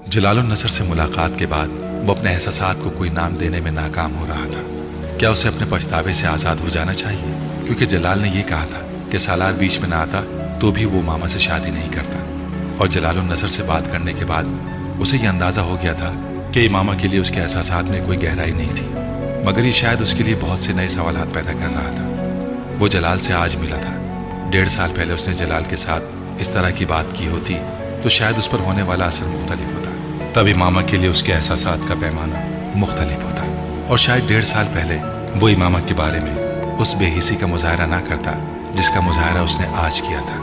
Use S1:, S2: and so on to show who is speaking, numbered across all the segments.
S1: جلال النصر سے ملاقات کے بعد وہ اپنے احساسات کو کوئی نام دینے میں ناکام ہو رہا تھا۔ کیا اسے اپنے پچھتاوے سے آزاد ہو جانا چاہیے؟ کیونکہ جلال نے یہ کہا تھا کہ سالار بیچ میں نہ آتا تو بھی وہ ماما سے شادی نہیں کرتا، اور جلال النصر سے بات کرنے کے بعد اسے یہ اندازہ ہو گیا تھا کہ ماما کے لیے اس کے احساسات میں کوئی گہرائی نہیں تھی، مگر یہ شاید اس کے لیے بہت سے نئے سوالات پیدا کر رہا تھا۔ وہ جلال سے آج ملا تھا۔ 1.5 سال پہلے اس نے جلال کے ساتھ اس طرح کی بات کی ہوتی تو شاید اس پر ہونے والا اثر مختلف ہوتا، تبھی ماما کے لیے اس کے احساسات کا پیمانہ مختلف ہوتا، اور شاید 1.5 سال پہلے وہ امامہ کے بارے میں اس بے حسی کا مظاہرہ نہ کرتا جس کا مظاہرہ اس نے آج کیا تھا۔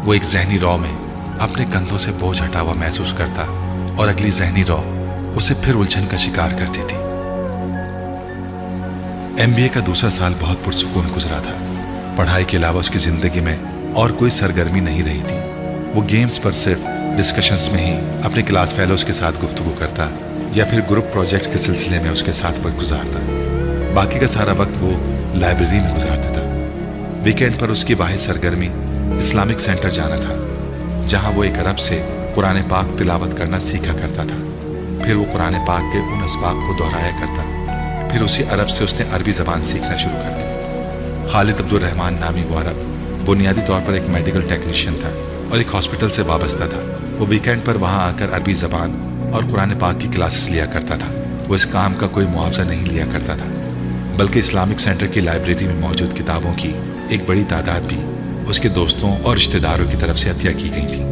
S1: وہ ایک ذہنی رو میں اپنے کندھوں سے بوجھ ہٹا ہوا محسوس کرتا، اور اگلی ذہنی رو اسے پھر الجھن کا شکار کرتی تھی۔ MBA کا دوسرا سال بہت پرسکون گزرا تھا۔ پڑھائی کے علاوہ اس کی زندگی میں اور کوئی سرگرمی نہیں رہی تھی۔ وہ گیمز پر صرف ڈسکشنز میں ہی اپنے کلاس فیلوز کے ساتھ گفتگو کرتا یا پھر گروپ پروجیکٹس کے سلسلے میں اس کے ساتھ وقت گزارتا۔ باقی کا سارا وقت وہ لائبریری میں گزارتا تھا۔ ویکینڈ پر اس کی واحد سرگرمی اسلامک سینٹر جانا تھا، جہاں وہ ایک عرب سے قرآن پاک تلاوت کرنا سیکھا کرتا تھا۔ پھر وہ قرآن پاک کے ان اسباق کو دہرایا کرتا، پھر اسی عرب سے اس نے عربی زبان سیکھنا شروع کر دی۔ خالد عبد الرحمن نامی وہ عرب بنیادی طور پر ایک میڈیکل ٹیکنیشین تھا اور ایک ہاسپٹل سے وابستہ تھا۔ وہ ویکینڈ پر وہاں آ کر عربی زبان اور قرآن پاک کی کلاسز لیا کرتا تھا۔ وہ اس کام کا کوئی معاوضہ نہیں لیا کرتا تھا، بلکہ اسلامک سینٹر کی لائبریری میں موجود کتابوں کی ایک بڑی تعداد بھی اس کے دوستوں اور رشتہ داروں کی طرف سے عطیہ کی گئی تھی۔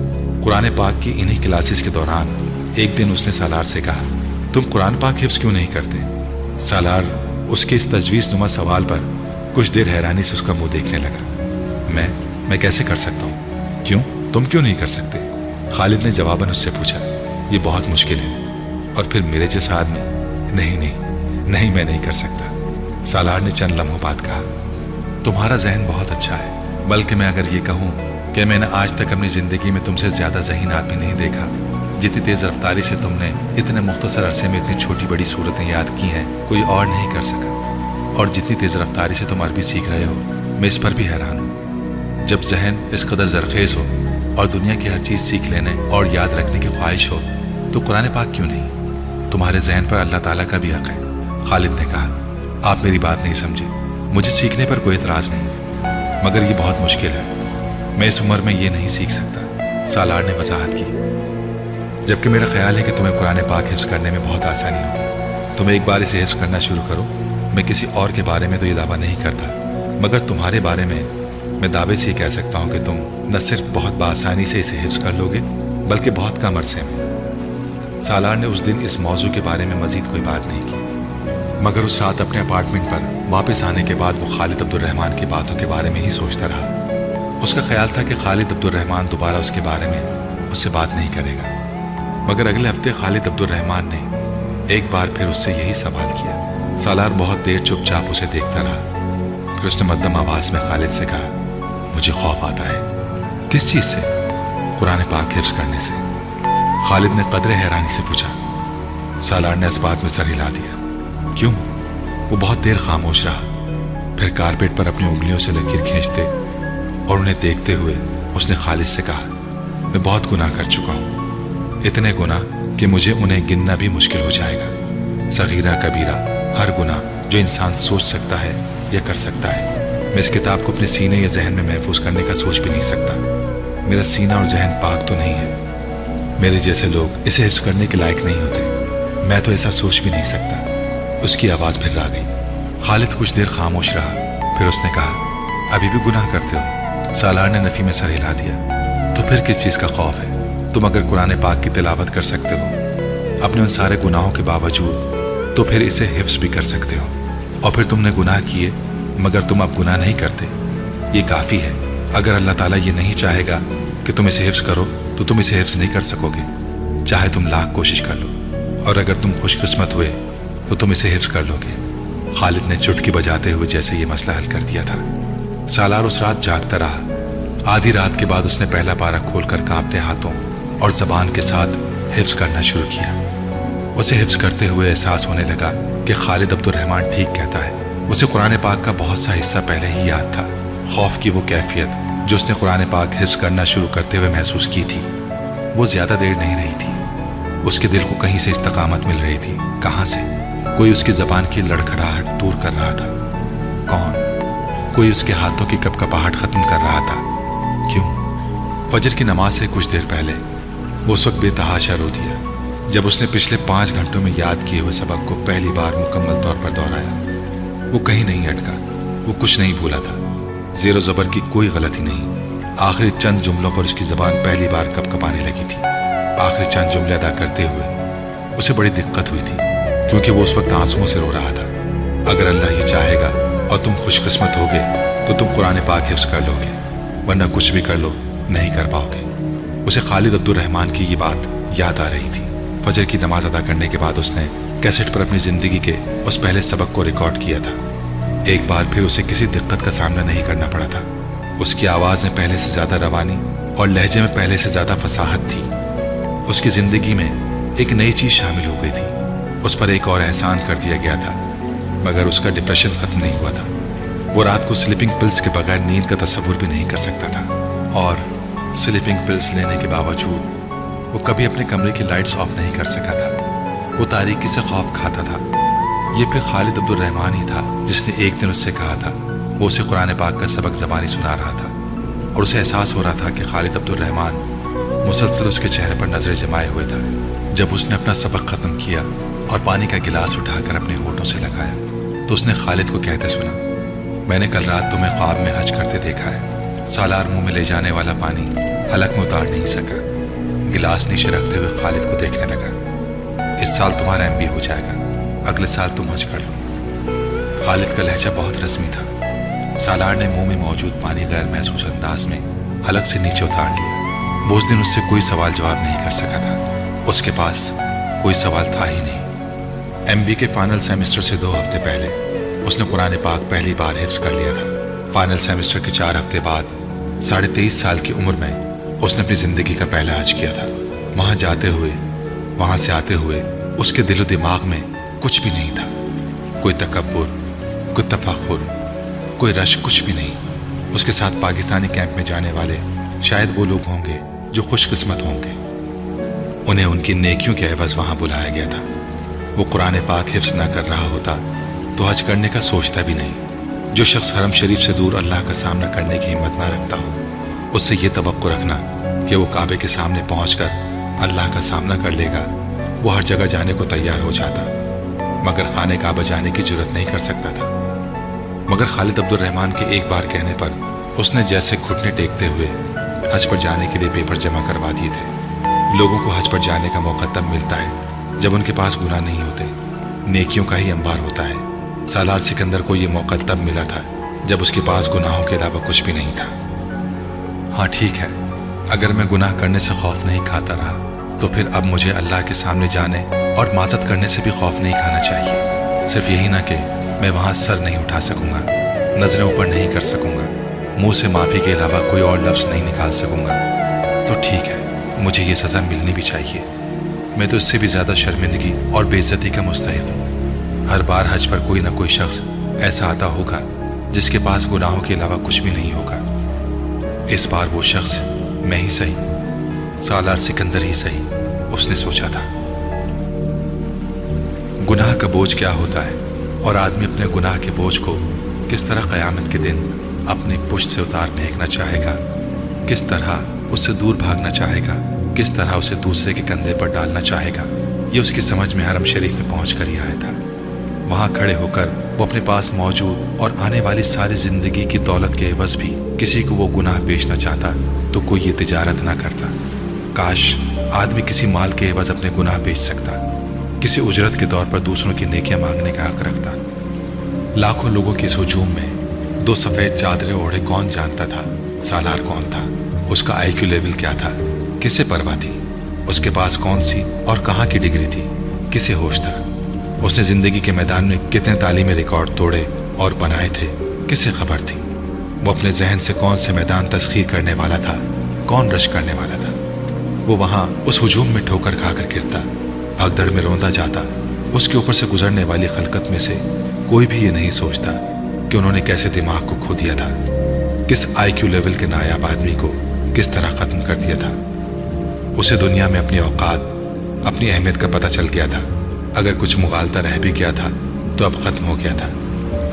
S1: قرآن پاک کی انہی کلاسز کے دوران ایک دن اس نے سالار سے کہا، تم قرآن پاک حفظ کیوں نہیں کرتے؟ سالار اس کے اس تجویز نما سوال پر کچھ دیر حیرانی سے اس کا منہ دیکھنے لگا۔ میں کیسے کر سکتا ہوں؟ کیوں؟ تم کیوں نہیں کر سکتے؟ خالد نے جواباً اس سے پوچھا۔ یہ بہت مشکل ہے۔ اور پھر میرے جیسا آدمی؟ نہیں میں نہیں کر سکتا۔ سالار نے چند لمحوں بعد کہا، تمہارا ذہن بہت اچھا ہے، بلکہ میں اگر یہ کہوں کہ میں نے آج تک اپنی زندگی میں تم سے زیادہ ذہین آدمی نہیں دیکھا۔ جتنی تیز رفتاری سے تم نے اتنے مختصر عرصے میں اتنی چھوٹی بڑی صورتیں یاد کی ہیں کوئی اور نہیں کر سکا، اور جتنی تیز رفتاری سے تم عربی سیکھ رہے ہو میں اس پر بھی حیران ہوں۔ جب ذہن اس قدر زرخیز ہو اور دنیا کی ہر چیز سیکھ لینے اور یاد رکھنے کی خواہش ہو تو قرآن پاک کیوں نہیں؟ تمہارے ذہن پر اللہ تعالیٰ کا بھی حق ہے۔ خالد نے کہا، آپ میری بات نہیں سمجھے۔ مجھے سیکھنے پر کوئی اعتراض نہیں، مگر یہ بہت مشکل ہے۔ میں اس عمر میں یہ نہیں سیکھ سکتا، سالار نے وضاحت کی۔ جبکہ میرا خیال ہے کہ تمہیں قرآن پاک حفظ کرنے میں بہت آسانی ہوگی۔ تم ایک بار اسے حفظ کرنا شروع کرو۔ میں کسی اور کے بارے میں تو یہ دعویٰ نہیں کرتا، مگر تمہارے بارے میں دعوے سے یہ کہہ سکتا ہوں کہ تم نہ صرف بہت بآسانی سے اسے حفظ کر لو گے بلکہ بہت کم عرصے میں۔ سالار نے اس دن اس موضوع کے بارے میں مزید کوئی بات نہیں کی، مگر اس رات اپنے اپارٹمنٹ پر واپس آنے کے بعد وہ خالد عبد الرحمن کی باتوں کے بارے میں ہی سوچتا رہا۔ اس کا خیال تھا کہ خالد عبد الرحمن دوبارہ اس کے بارے میں اس سے بات نہیں کرے گا، مگر اگلے ہفتے خالد عبد الرحمن نے ایک بار پھر اس سے یہی سوال کیا۔ سالار بہت دیر چپ چاپ اسے دیکھتا رہا، پھر اس نے مدھم آواز میں خالد سے کہا، مجھے خوف آتا ہے۔ کس چیز سے؟ قرآن پاک حفظ کرنے سے۔ خالد نے قدرے حیرانی سے پوچھا۔ سالار نے اس بات میں سر ہلا دیا۔ کیوں؟ وہ بہت دیر خاموش رہا، پھر کارپیٹ پر اپنی انگلیوں سے لکیر کھینچتے اور انہیں دیکھتے ہوئے اس نے خالد سے کہا، میں بہت گناہ کر چکا ہوں، اتنے گناہ کہ مجھے انہیں گننا بھی مشکل ہو جائے گا۔ صغیرہ کبیرہ ہر گناہ جو انسان سوچ سکتا ہے یا کر سکتا ہے، میں اس کتاب کو اپنے سینے یا ذہن میں محفوظ کرنے کا سوچ بھی نہیں سکتا۔ میرا سینہ اور ذہن پاک تو نہیں ہے، میرے جیسے لوگ اسے حفظ کرنے کے لائق نہیں ہوتے، میں تو ایسا سوچ بھی نہیں سکتا۔ اس کی آواز پھر آ گئی۔ خالد کچھ دیر خاموش رہا، پھر اس نے کہا، ابھی بھی گناہ کرتے ہو؟ سالار نے نفی میں سر ہلا دیا۔ تو پھر کس چیز کا خوف ہے؟ تم اگر قرآن پاک کی تلاوت کر سکتے ہو اپنے ان سارے گناہوں کے باوجود تو پھر اسے حفظ بھی کر سکتے ہو، اور پھر تم نے گناہ کیے مگر تم اب گناہ نہیں کرتے، یہ کافی ہے۔ اگر اللہ تعالیٰ یہ نہیں چاہے گا کہ تم اسے حفظ کرو تو تم اسے حفظ نہیں کر سکو گے، چاہے تم لاکھ کوشش کر لو، اور اگر تم خوش قسمت ہوئے تو تم اسے حفظ کر لو گے۔ خالد نے چٹکی بجاتے ہوئے جیسے یہ مسئلہ حل کر دیا تھا۔ سالار اس رات جاگتا رہا۔ آدھی رات کے بعد اس نے پہلا پارہ کھول کر کانپتے ہاتھوں اور زبان کے ساتھ حفظ کرنا شروع کیا۔ اسے حفظ کرتے ہوئے احساس ہونے لگا کہ خالد عبد الرحمن ٹھیک کہتا ہے۔ اسے قرآن پاک کا بہت سا حصہ پہلے ہی یاد تھا۔ خوف کی وہ کیفیت جو اس نے قرآن پاک حفظ کرنا شروع کرتے ہوئے محسوس کی تھی وہ زیادہ دیر نہیں رہی تھی۔ اس کے دل کو کہیں سے استقامت مل رہی تھی. کہاں سے؟ کوئی اس کی زبان کی لڑکھڑاہٹ دور کر رہا تھا. کون؟ کوئی اس کے ہاتھوں کی کپکپاہٹ ختم کر رہا تھا. کیوں؟ فجر کی نماز سے کچھ دیر پہلے وہ اس وقت بے تحاشا رو دیا جب اس نے پچھلے 5 گھنٹوں میں یاد کیے ہوئے سبق کو پہلی بار مکمل طور پر دہرایا. وہ کہیں نہیں اٹکا، وہ کچھ نہیں بھولا تھا. زیر و زبر کی کوئی غلطی نہیں. آخری چند جملوں پر اس کی زبان پہلی بار کپکپانے لگی تھی. آخری چند جملے ادا کرتے ہوئے اسے بڑی دقت ہوئی تھی، کیونکہ وہ اس وقت آنسوؤں سے رو رہا تھا. اگر اللہ یہ چاہے گا اور تم خوش قسمت ہوگے تو تم قرآن پاک حفظ کر لو گے، ورنہ کچھ بھی کر لو نہیں کر پاؤ گے. اسے خالد عبد الرحمن کی یہ بات یاد آ رہی تھی. فجر کی نماز ادا کرنے کے بعد اس نے کیسٹ پر اپنی زندگی کے اس پہلے سبق کو ریکارڈ کیا تھا. ایک بار پھر اسے کسی دقت کا سامنا نہیں کرنا پڑا تھا. اس کی آواز میں پہلے سے زیادہ روانی اور لہجے میں پہلے سے زیادہ فصاحت تھی. اس کی زندگی میں ایک نئی چیز شامل ہو گئی تھی. اس پر ایک اور احسان کر دیا گیا تھا، مگر اس کا ڈپریشن ختم نہیں ہوا تھا. وہ رات کو سلیپنگ پلس کے بغیر نیند کا تصور بھی نہیں کر سکتا تھا، اور سلیپنگ پلس لینے کے باوجود وہ کبھی اپنے کمرے کی لائٹس آف نہیں کر سکا تھا. وہ تاریکی سے خوف کھاتا تھا. یہ پھر خالد عبد الرحمن ہی تھا جس نے ایک دن اس سے کہا تھا. وہ اسے قرآن پاک کا سبق زبانی سنا رہا تھا اور اسے احساس ہو رہا تھا کہ خالد عبد الرحمن مسلسل اس کے چہرے پر نظریں جمائے ہوئے تھا. جب اس نے اپنا سبق ختم کیا اور پانی کا گلاس اٹھا کر اپنے ہونٹوں سے لگایا تو اس نے خالد کو کہتے سنا، میں نے کل رات تمہیں خواب میں حج کرتے دیکھا ہے. سالار منہ میں لے جانے والا پانی حلق میں اتار نہیں سکا. گلاس نیچے رکھتے ہوئے خالد کو دیکھنے لگا. اس سال تمہارا MBA ہو جائے گا، اگلے سال تم حج کر لو. خالد کا لہجہ بہت رسمی تھا. سالار نے منہ میں موجود پانی غیر محسوس انداز میں حلق سے نیچے اتار لیا. وہ اس دن اس سے کوئی سوال جواب نہیں کر سکا تھا. اس کے پاس کوئی سوال تھا ہی نہیں. MBA کے فائنل سیمسٹر سے 2 ہفتے پہلے اس نے قرآن پاک پہلی بار حفظ کر لیا تھا. فائنل سیمسٹر کے 4 ہفتے بعد 23.5 سال کی عمر میں اس نے اپنی زندگی کا پہلا حج کیا تھا. وہاں جاتے ہوئے، وہاں سے آتے ہوئے اس کے دل و دماغ میں کچھ بھی نہیں تھا. کوئی تکبر، کوئی تفخر، کوئی رشک، کچھ بھی نہیں. اس کے ساتھ پاکستانی کیمپ میں جانے والے شاید وہ لوگ ہوں گے جو خوش قسمت ہوں گے. انہیں ان کی نیکیوں کے عوض وہاں بلایا گیا تھا. وہ قرآن پاک حفظ نہ کر رہا ہوتا تو حج کرنے کا سوچتا بھی نہیں. جو شخص حرم شریف سے دور اللہ کا سامنا کرنے کی ہمت نہ رکھتا ہو، اس سے یہ توقع رکھنا کہ وہ کعبے کے سامنے پہنچ کر اللہ کا سامنا کر لے گا، وہ ہر جگہ جانے کو تیار ہو جاتا، مگر خانہ کعبہ جانے کی جرت نہیں کر سکتا تھا. مگر خالد عبد الرحمن کے ایک بار کہنے پر اس نے جیسے گھٹنے ٹیکتے ہوئے حج پر جانے کے لیے پیپر جمع کروا دیے تھے. لوگوں کو حج پر جانے کا موقع تب ملتا ہے جب ان کے پاس گناہ نہیں ہوتے، نیکیوں کا ہی انبار ہوتا ہے. سالار سکندر کو یہ موقع تب ملا تھا جب اس کے پاس گناہوں کے علاوہ کچھ بھی نہیں تھا. ہاں ٹھیک ہے، اگر میں گناہ کرنے سے خوف نہیں کھاتا رہا تو پھر اب مجھے اللہ کے سامنے جانے اور معذرت کرنے سے بھی خوف نہیں کھانا چاہیے. صرف یہی نہ کہ میں وہاں سر نہیں اٹھا سکوں گا، نظریں اوپر نہیں کر سکوں گا، منہ سے معافی کے علاوہ کوئی اور لفظ نہیں نکال سکوں گا، تو ٹھیک ہے، مجھے یہ سزا ملنی بھی چاہیے. میں تو اس سے بھی زیادہ شرمندگی اور بے عزتی کا مستحق ہوں. ہر بار حج پر کوئی نہ کوئی شخص ایسا آتا ہوگا جس کے پاس گناہوں کے علاوہ کچھ بھی نہیں ہوگا. اس بار وہ شخص میں ہی صحیح، سالار سکندر ہی صحیح، اس نے سوچا تھا. گناہ کا بوجھ کیا ہوتا ہے اور آدمی اپنے گناہ کے بوجھ کو کس طرح قیامت کے دن اپنی پشت سے اتار پھینکنا چاہے گا، کس طرح اس سے دور بھاگنا چاہے گا، کس طرح اسے دوسرے کے کندھے پر ڈالنا چاہے گا، یہ اس کی سمجھ میں حرم شریف میں پہنچ کر ہی آیا تھا. وہاں کھڑے ہو کر وہ اپنے پاس موجود اور آنے والی ساری زندگی کی دولت کے عوض بھی کسی کو وہ گناہ بیچنا چاہتا تو کوئی یہ تجارت نہ کرتا. کاش آدمی کسی مال کے عوض اپنے گناہ بیچ سکتا، کسی اجرت کے طور پر دوسروں کی نیکیاں مانگنے کا حق رکھتا. لاکھوں لوگوں کے اس ہجوم میں 2 سفید چادریں اوڑھے کون جانتا تھا سالار کون تھا، اس کا IQ لیول کیا تھا، کسے پرواہ تھی، اس کے پاس کون سی اور کہاں کی ڈگری تھی، کسے ہوش تھا، اس نے زندگی کے میدان میں کتنے تعلیمی ریکارڈ توڑے اور بنائے تھے، کسے خبر تھی. وہ اپنے ذہن سے کون سے میدان تسخیر کرنے والا تھا، کون رش کرنے والا تھا. وہ وہاں اس ہجوم میں ٹھوکر کھا کر گرتا، بھگدڑ میں روندا جاتا. اس کے اوپر سے گزرنے والی خلقت میں سے کوئی بھی یہ نہیں سوچتا کہ انہوں نے کیسے دماغ کو کھو دیا تھا، کس IQ لیول کے نایاب آدمی کو کس طرح ختم کر دیا تھا. اسے دنیا میں اپنی اوقات، اپنی اہمیت کا پتہ چل گیا تھا. اگر کچھ مغالطہ رہ بھی گیا تھا تو اب ختم ہو گیا تھا.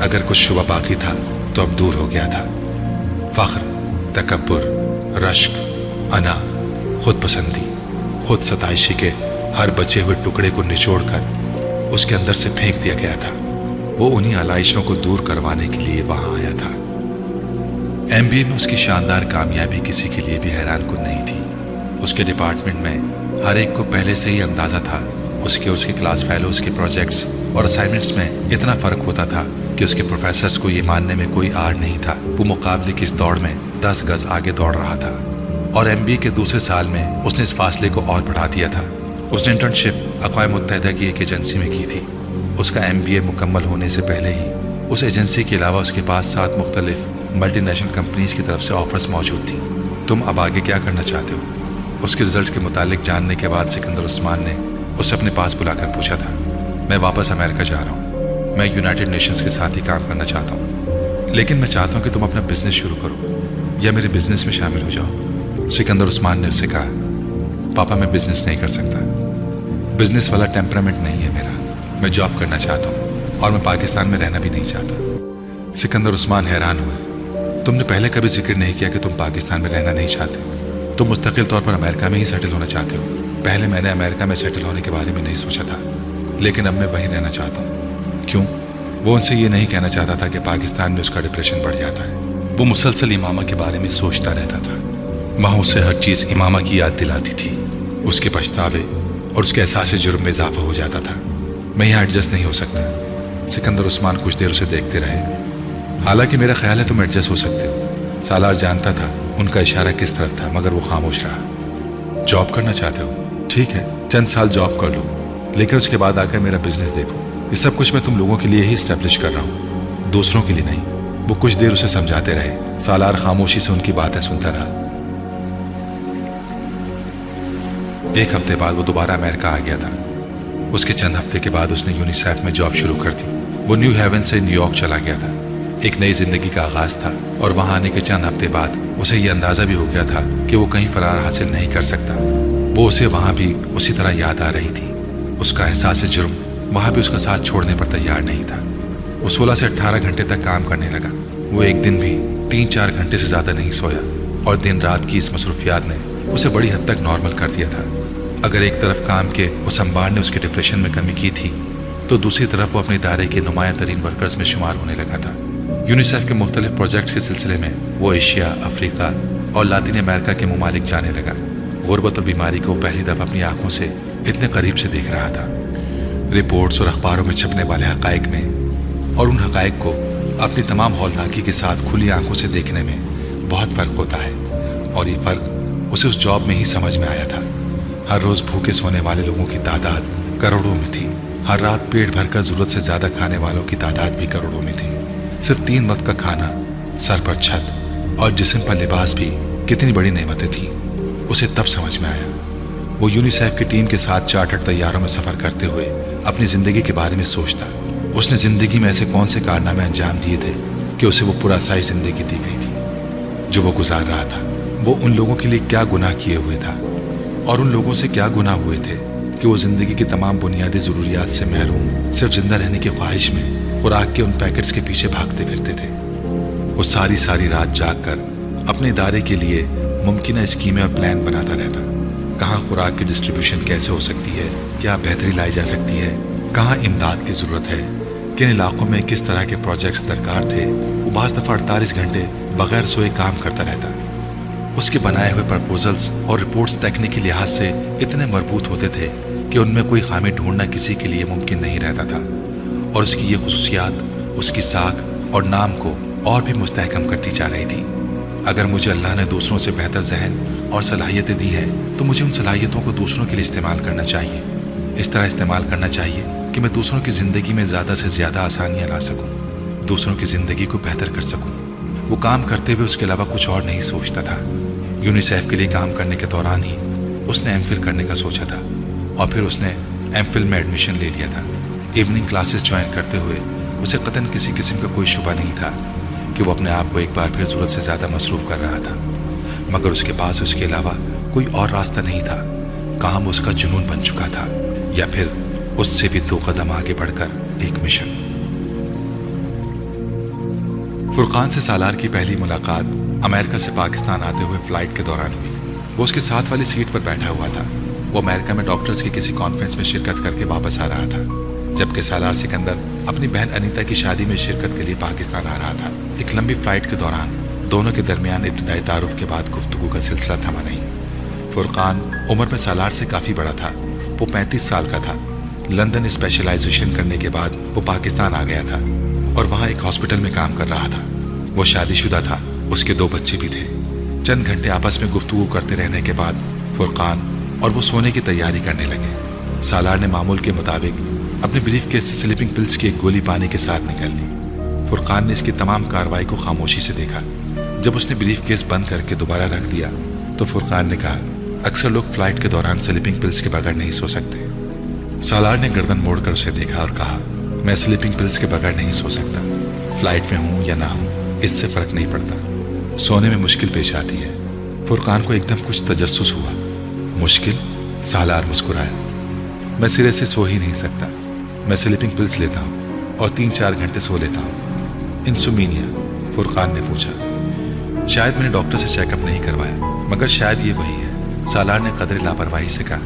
S1: اگر کچھ شبہ باقی تھا تو اب دور ہو گیا تھا. فخر، تکبر، رشک، انا، خود پسندی، خود ستائشی کے ہر بچے ہوئے ٹکڑے کو نچوڑ کر اس کے اندر سے پھینک دیا گیا تھا. وہ انہی علائشوں کو دور کروانے کے لیے وہاں آیا تھا. MBA میں اس کی شاندار کامیابی کسی کے لیے بھی حیران کن نہیں تھی. اس کے ڈپارٹمنٹ میں ہر ایک کو پہلے سے ہی اندازہ تھا. اس کے کلاس فیلوز کے پروجیکٹس اور اسائنمنٹس میں اتنا فرق ہوتا تھا کہ اس کے پروفیسرز کو یہ ماننے میں کوئی آڑ نہیں تھا. وہ مقابلے کی اس دوڑ میں 10 گز آگے دوڑ رہا تھا. اور MBA کے دوسرے سال میں اس نے اس فاصلے کو اور بڑھا دیا تھا. اس نے انٹرنشپ اقوام متحدہ کی ایک ایجنسی میں کی تھی. اس کا MBA مکمل ہونے سے پہلے ہی اس ایجنسی کے علاوہ اس کے پاس 7 مختلف ملٹی نیشنل کمپنیز کی طرف سے آفرز موجود تھیں. تم اب آگے کیا کرنا چاہتے ہو؟ اس کے رزلٹس کے متعلق جاننے کے بعد سکندر عثمان نے اسے اپنے پاس بلا کر پوچھا تھا. میں واپس امریکہ جا رہا ہوں. میں یونائٹڈ نیشنز کے ساتھ ہی کام کرنا چاہتا ہوں، لیکن میں چاہتا ہوں کہ تم اپنا بزنس شروع کرو یا میرے بزنس میں شامل ہو جاؤ. سکندر عثمان نے اس سے کہا، پاپا میں بزنس نہیں کر سکتا. بزنس والا ٹیمپرامنٹ نہیں ہے میرا. میں جاب کرنا چاہتا ہوں اور میں پاکستان میں رہنا بھی نہیں چاہتا. سکندر عثمان حیران ہوئے. تم نے پہلے کبھی ذکر نہیں کیا کہ تم پاکستان میں رہنا نہیں چاہتے. تم مستقل طور پر امریکہ میں ہی سیٹل ہونا چاہتے ہو. پہلے میں نے امریکہ میں سیٹل ہونے کے بارے میں نہیں سوچا تھا، لیکن اب میں وہیں رہنا چاہتا ہوں. کیوں؟ وہ ان سے یہ نہیں کہنا چاہتا تھا کہ پاکستان میں اس کا ڈپریشن بڑھ جاتا ہے. وہ مسلسل امامہ کے بارے میں سوچتا رہتا تھا. وہاں اسے ہر چیز امامہ کی یاد دلاتی تھی. اس کے پچھتاوے اور اس کے احساس جرم میں اضافہ ہو جاتا تھا. میں یہاں ایڈجسٹ نہیں ہو سکتا. سکندر عثمان کچھ دیر اسے دیکھتے رہے. حالانکہ میرا خیال ہے تم ایڈجسٹ ہو سکتے ہو. سالار جانتا تھا ان کا اشارہ کس طرف تھا، مگر وہ خاموش رہا. جاب کرنا چاہتے ہو؟ ٹھیک ہے، چند سال جاب کر لو، لیکن اس کے بعد آ کر میرا بزنس دیکھو. یہ سب کچھ میں تم لوگوں کے لیے ہی اسٹیبلش کر رہا ہوں، دوسروں کے لیے نہیں. وہ کچھ دیر اسے سمجھاتے رہے. سالار خاموشی سے ان کی باتیں سنتا رہا. ایک ہفتے بعد وہ دوبارہ امریکہ آ گیا تھا. اس کے چند ہفتے کے بعد اس نے یونیسیف میں جاب شروع کر دی. وہ نیو ہیون سے نیو یارک چلا گیا تھا. ایک نئی زندگی کا آغاز تھا، اور وہاں آنے کے چند ہفتے بعد اسے یہ اندازہ بھی ہو گیا تھا کہ وہ کہیں فرار حاصل نہیں کر سکتا. وہ اسے وہاں بھی اسی طرح یاد آ رہی تھی. اس کا احساس جرم وہاں بھی اس کا ساتھ چھوڑنے پر تیار نہیں تھا. وہ 16 سے 18 گھنٹے تک کام کرنے لگا. وہ ایک دن بھی 3-4 گھنٹے سے زیادہ نہیں سویا، اور دن رات کی اس مصروفیات نے اسے بڑی حد تک نارمل کر دیا تھا. اگر ایک طرف کام کے اس انبار نے اس کے ڈپریشن میں کمی کی تھی، تو دوسری طرف وہ اپنے ادارے کے نمایاں ترین ورکرز میں شمار ہونے لگا تھا. یونیسیف کے مختلف پروجیکٹس کے سلسلے میں وہ ایشیا، افریقہ اور لاطین امریکہ کے ممالک جانے لگا. غربت اور بیماری کو پہلی دفعہ اپنی آنکھوں سے اتنے قریب سے دیکھ رہا تھا. رپورٹس اور اخباروں میں چھپنے والے حقائق میں اور ان حقائق کو اپنی تمام ہولناکی کے ساتھ کھلی آنکھوں سے دیکھنے میں بہت فرق ہوتا ہے، اور یہ فرق اسے اس جاب میں ہی سمجھ میں آیا تھا. ہر روز بھوکے سونے والے لوگوں کی تعداد کروڑوں میں تھی. ہر رات پیٹ بھر کر ضرورت سے زیادہ کھانے والوں کی تعداد بھی کروڑوں میں تھی. صرف 3 وقت کا کھانا، سر پر چھت اور جسم پر لباس بھی کتنی بڑی نعمتیں تھیں. اسے تب سمجھ میں آیا. وہ یونیسیف کی ٹیم کے ساتھ چارٹرڈ طیاروں میں سفر کرتے ہوئے اپنی زندگی کے بارے میں سوچتا. اس نے زندگی میں ایسے کون سے کارنامے انجام دیے تھے کہ اسے وہ پراسائی زندگی دی گئی تھی جو وہ گزار رہا تھا. وہ ان لوگوں کے لیے کیا گناہ کیے ہوئے تھا، اور ان لوگوں سے کیا گناہ ہوئے تھے کہ وہ زندگی کی تمام بنیادی ضروریات سے محروم صرف زندہ رہنے کی خواہش میں خوراک کے ان پیکٹس کے پیچھے بھاگتے پھرتے تھے. وہ ساری رات جاگ کر اپنے ادارے کے لیے ممکنہ اسکیمیں اور پلان بناتا رہتا. کہاں خوراک کی ڈسٹریبیوشن کیسے ہو سکتی ہے، کیا بہتری لائی جا سکتی ہے، کہاں امداد کی ضرورت ہے، کن علاقوں میں کس طرح کے پروجیکٹس درکار تھے. وہ بعض دفعہ 48 گھنٹے بغیر سوئے کام کرتا رہتا. اس کے بنائے ہوئے پرپوزلز اور رپورٹس تکنیکی لحاظ سے اتنے مربوط ہوتے تھے کہ ان میں کوئی خامی ڈھونڈنا کسی کے لیے ممکن نہیں رہتا تھا، اور اس کی یہ خصوصیات اس کی ساکھ اور نام کو اور بھی مستحکم کرتی جا رہی تھی. اگر مجھے اللہ نے دوسروں سے بہتر ذہن اور صلاحیتیں دی ہیں تو مجھے ان صلاحیتوں کو دوسروں کے لیے استعمال کرنا چاہیے. اس طرح استعمال کرنا چاہیے کہ میں دوسروں کی زندگی میں زیادہ سے زیادہ آسانیاں لا سکوں، دوسروں کی زندگی کو بہتر کر سکوں. وہ کام کرتے ہوئے اس کے علاوہ کچھ اور نہیں سوچتا تھا. یونیسیف کے لیے کام کرنے کے دوران ہی اس نے ایم فل کرنے کا سوچا تھا، اور پھر اس نے ایم فل میں ایڈمیشن لے لیا تھا. ایوننگ کلاسز جوائن کرتے ہوئے اسے قطعاً کسی قسم کا کوئی شبہ نہیں تھا کہ وہ اپنے آپ کو ایک بار پھر ضرورت سے زیادہ مصروف کر رہا تھا، مگر اس کے پاس اس کے علاوہ کوئی اور راستہ نہیں تھا. کام اس کا جنون بن چکا تھا یا پھر اس سے بھی 2 قدم آگے بڑھ کر ایک مشن۔ فرقان سے سالار کی پہلی ملاقات امریکہ سے پاکستان آتے ہوئے فلائٹ کے دوران ہوئی۔ وہ اس کے ساتھ والی سیٹ پر بیٹھا ہوا تھا۔ وہ امریکہ میں ڈاکٹرز کی کسی کانفرنس میں شرکت کر کے واپس آ رہا تھا، جبکہ سالار سکندر اپنی بہن انیتا کی شادی میں شرکت کے لیے پاکستان آ رہا تھا۔ ایک لمبی فلائٹ کے دوران دونوں کے درمیان ابتدائی تعارف کے بعد گفتگو کا سلسلہ تھما نہیں۔ فرقان عمر میں سالار سے کافی بڑا تھا۔ وہ 35 سال کا تھا۔ لندن اسپیشلائزیشن کرنے کے بعد وہ پاکستان آ گیا تھا اور وہاں ایک ہاسپٹل میں کام کر رہا تھا۔ وہ شادی شدہ تھا، اس کے 2 بچے بھی تھے۔ چند گھنٹے آپس میں گفتگو کرتے رہنے کے بعد فرقان اور وہ سونے کی تیاری کرنے لگے۔ سالار نے معمول کے مطابق اپنے بریف کیس سے سلیپنگ پلز کی ایک گولی پانی کے ساتھ نکال لی۔ فرقان نے اس کی تمام کارروائی کو خاموشی سے دیکھا۔ جب اس نے بریف کیس بند کر کے دوبارہ رکھ دیا تو فرقان نے کہا، اکثر لوگ فلائٹ کے دوران سلیپنگ پلز کے بغیر نہیں سو سکتے۔ سالار نے گردن موڑ کر اسے دیکھا اور کہا، میں سلیپنگ پلز کے بغیر نہیں سو سکتا۔ فلائٹ میں ہوں یا نہ ہوں اس سے فرق نہیں پڑتا، سونے میں مشکل پیش آتی ہے۔ فرقان کو ایک دم کچھ تجسس ہوا۔ مشکل؟ سالار مسکرایا، میں سرے سے سو ہی نہیں سکتا۔ میں سلیپنگ پلز لیتا ہوں اور 3-4 گھنٹے سو لیتا ہوں۔ انسومینیا؟ فرقان نے پوچھا۔ شاید میں نے ڈاکٹر سے چیک اپ نہیں کروایا، مگر شاید یہ وہی ہے۔ سالار نے قدر لاپرواہی سے کہا،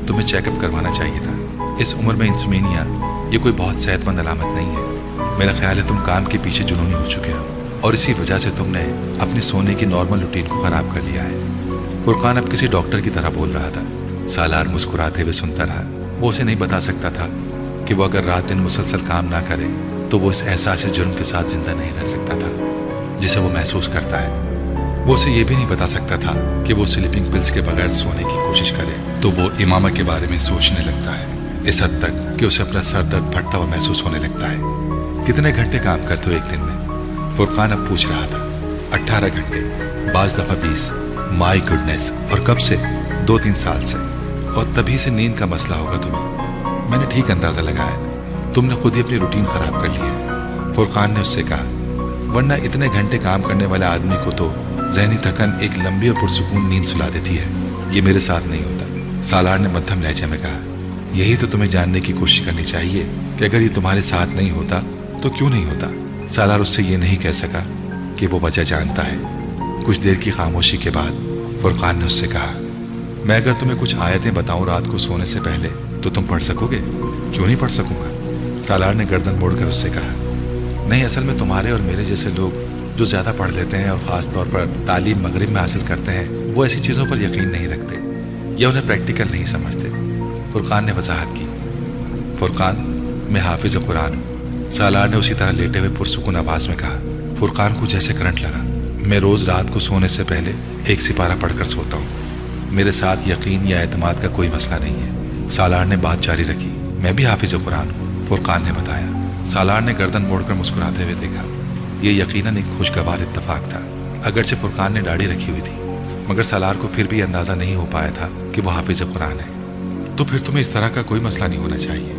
S1: تمہیں چیک اپ کروانا چاہیے تھا۔ اس عمر میں انسومینیا یہ کوئی بہت صحت مند علامت نہیں ہے۔ میرا خیال ہے تم کام کے پیچھے جنونی ہو چکے ہو اور اسی وجہ سے تم نے اپنی سونے کی نارمل روٹین کو خراب کر لیا ہے۔ فرقان اب کسی ڈاکٹر کی طرح بول رہا تھا۔ سالار مسکراتے ہوئے سنتا رہا۔ وہ اسے نہیں بتا سکتا تھا کہ وہ اگر رات دن مسلسل کام نہ کرے تو وہ اس احساس جرم کے ساتھ زندہ نہیں رہ سکتا تھا جسے وہ محسوس کرتا ہے۔ وہ اسے یہ بھی نہیں بتا سکتا تھا کہ وہ سلیپنگ پلز کے بغیر سونے کی کوشش کرے تو وہ امامہ کے بارے میں سوچنے لگتا ہے، اس حد تک کہ اسے اپنا سر درد پھٹتا ہوا محسوس ہونے لگتا ہے۔ کتنے گھنٹے کام کرتے ہو ایک دن میں؟ فرقان اب پوچھ رہا تھا۔ 18 گھنٹے، بعض دفعہ 20۔ مائی گڈنس! اور کب سے؟ 2-3 سال سے۔ اور تبھی سے نیند کا مسئلہ ہوگا تمہیں۔ میں نے ٹھیک اندازہ لگایا، تم نے خود ہی اپنی روٹین خراب کر لی ہے۔ فرقان نے اس سے کہا، ورنہ اتنے گھنٹے کام کرنے والے آدمی کو تو ذہنی تھکن ایک لمبی اور پرسکون نیند سلا دیتی ہے۔ یہ میرے ساتھ نہیں ہوتا۔ سالار نے مدھم لہجے میں کہا، یہی تو تمہیں جاننے کی کوشش کرنی چاہیے کہ اگر یہ تمہارے ساتھ نہیں ہوتا تو کیوں نہیں ہوتا۔ سالار اس سے یہ نہیں کہہ سکا کہ وہ وجہ جانتا ہے۔ کچھ دیر کی خاموشی کے بعد فرقان نے اس سے کہا، میں اگر تمہیں کچھ آیتیں بتاؤں رات کو سونے سے پہلے تو تم پڑھ سکو گے؟ کیوں نہیں پڑھ سکوں گا؟ سالار نے گردن موڑ کر اس سے کہا، نہیں، اصل میں تمہارے اور میرے جیسے لوگ جو زیادہ پڑھ لیتے ہیں اور خاص طور پر تعلیم مغرب میں حاصل کرتے ہیں وہ ایسی چیزوں پر یقین نہیں رکھتے یا انہیں پریکٹیکل نہیں سمجھتے۔ فرقان نے وضاحت کی، فرقان، میں حافظ قرآن ہوں۔ سالار نے اسی طرح لیٹے ہوئے پرسکون آواز میں کہا۔ فرقان کو جیسے کرنٹ لگا۔ میں روز رات کو سونے سے پہلے 1 سپارہ پڑھ کر سوتا ہوں۔ میرے ساتھ یقین یا اعتماد کا کوئی مسئلہ نہیں ہے۔ سالار نے بات جاری رکھی، میں بھی حافظ قرآن ہوں، فرقان نے بتایا۔ سالار نے گردن موڑ کر مسکراتے ہوئے دیکھا۔ یہ یقیناً ایک خوشگوار اتفاق تھا۔ اگرچہ فرقان نے داڑھی رکھی ہوئی تھی مگر سالار کو پھر بھی اندازہ نہیں ہو پایا تھا کہ وہ حافظ قرآن ہے۔ تو پھر تمہیں اس طرح کا کوئی مسئلہ نہیں ہونا چاہیے۔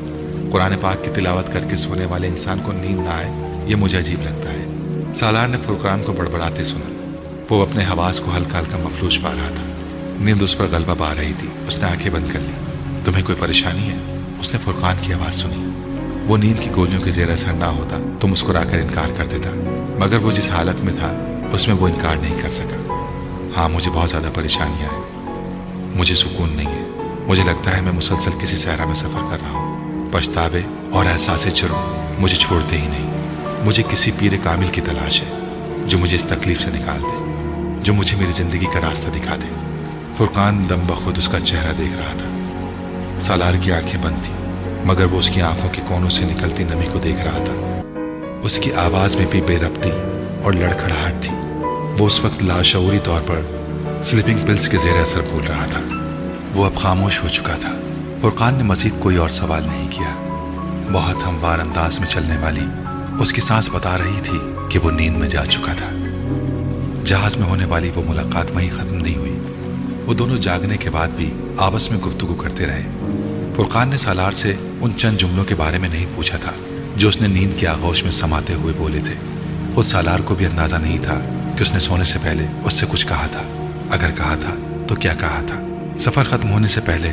S1: قرآن پاک کی تلاوت کر کے سونے والے انسان کو نیند نہ آئے، یہ مجھے عجیب لگتا ہے۔ سالار نے فرقان کو بڑبڑاتے سنا۔ وہ اپنے حواس کو ہلکا ہلکا مفلوج پا رہا تھا۔ نیند اس پر غلبہ پا رہی تھی۔ اس نے آنکھیں بند کر لی۔ تمہیں کوئی پریشانی ہے؟ اس نے فرقان کی آواز سنی۔ وہ نیند کی گولیوں کے زیر اثر نہ ہوتا تو مسکرا کر انکار کر دیتا، مگر وہ جس حالت میں تھا اس میں وہ انکار نہیں کر سکا۔ ہاں، مجھے بہت زیادہ پریشانیاں ہیں، مجھے سکون نہیں ہے۔ مجھے لگتا ہے میں مسلسل کسی صحرا میں سفر کر رہا ہوں۔ پچھتاوے اور احساس جرم مجھے چھوڑتے ہی نہیں۔ مجھے کسی پیر کامل کی تلاش ہے جو مجھے اس تکلیف سے نکال دے، جو مجھے میری زندگی کا راستہ دکھا دے۔ فرقان دم بخود اس کا چہرہ دیکھ رہا تھا۔ سالار کی آنکھیں بند تھیں مگر وہ اس کی آنکھوں کے کونوں سے نکلتی نمی کو دیکھ رہا تھا۔ اس کی آواز میں بھی بے ربطی اور لڑکھڑاہٹ تھی۔ وہ اس وقت لاشعوری طور پر سلیپنگ پلز کے زیر اثر بول رہا تھا۔ وہ اب خاموش ہو چکا تھا۔ فرقان نے مزید کوئی اور سوال نہیں کیا۔ بہت ہموار انداز میں چلنے والی اس کی سانس بتا رہی تھی کہ وہ نیند میں جا چکا تھا۔ جہاز میں ہونے والی وہ ملاقات وہیں ختم نہیں ہوئی۔ وہ دونوں جاگنے کے بعد بھی آپس میں گفتگو کرتے رہے۔ فرقان نے سالار سے ان چند جملوں کے بارے میں نہیں پوچھا تھا جو اس نے نیند کے آغوش میں سماتے ہوئے بولے تھے۔ خود سالار کو بھی اندازہ نہیں تھا کہ اس نے سونے سے پہلے اس سے کچھ کہا تھا۔ اگر کہا تھا تو کیا کہا تھا۔ سفر ختم ہونے سے پہلے